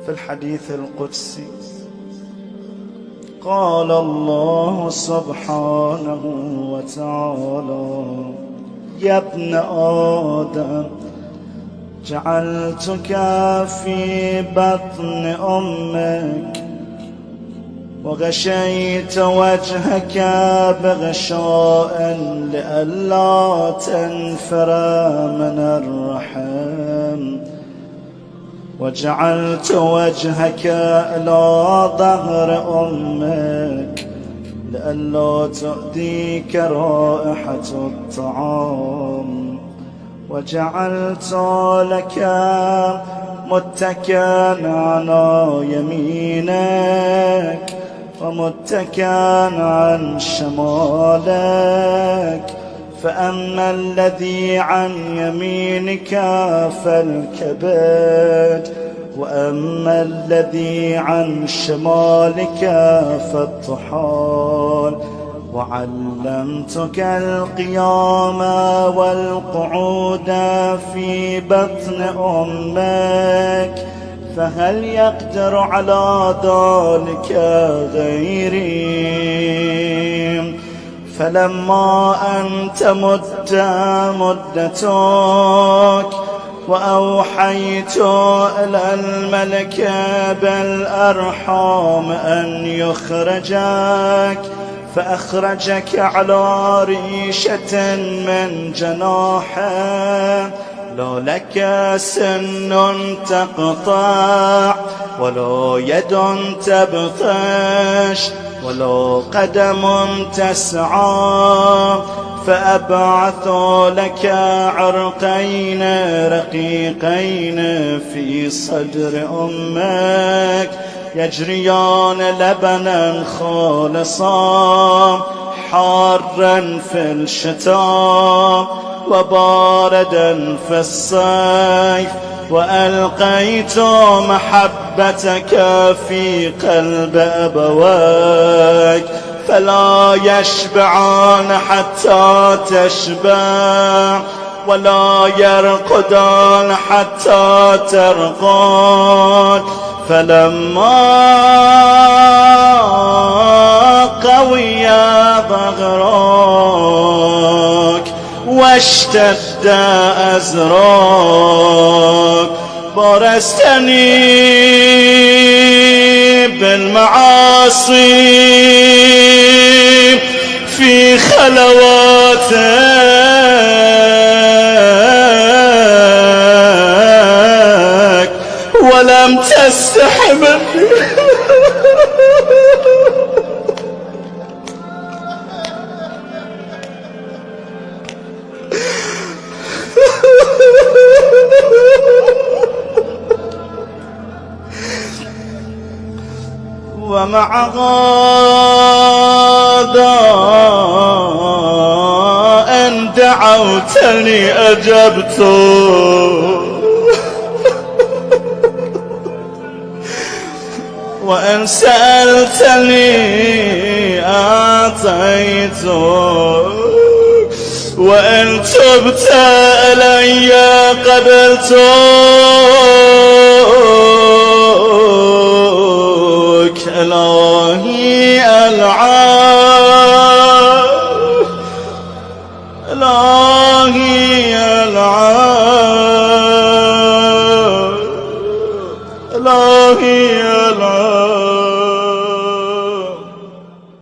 في الحديث القدسي قال الله سبحانه وتعالى: يا ابن آدم جعلتك في بطن أمك وغشيت وجهك بغشاء لئلا تنفر من الرحم، وجعلت وجهك إلى ظهر أمك لئلا تؤذيك رائحة الطعام، وجعلت لك متكئا على يمينك ومتكئا عن شمالك، فأما الذي عن يمينك فالكبد، وأما الذي عن شمالك فالطحال. وعلمتك القيام والقعود في بطن أمك، فهل يقدر على ذلك غيري؟ فلما أن تمت مدتك وأوحيت إلى الملك بالأرحام أن يخرجك، فأخرجك على ريشة من جناحه، لا لك سن تقطع ولا يد تبطش ولا قدم تسعى، فأبعث لك عرقين رقيقين في صدر أمك يجريان لبنا خالصا حارا في الشتاء وباردا في الصيف، وألقيت محبتك في قلب أبويك فلا يشبعان حتى تشبع ولا يرقدان حتى ترقد. فلما قوي ظهرك واشتد أزرك برزتني بالمعاصي في خلواتك ولم تستح مني ومع هذا إن دعوتني أجبت وإن سألتني أعطيت وإن تبت إلي قبلتك. إلهي العاب إلهي العاب إلهي العاب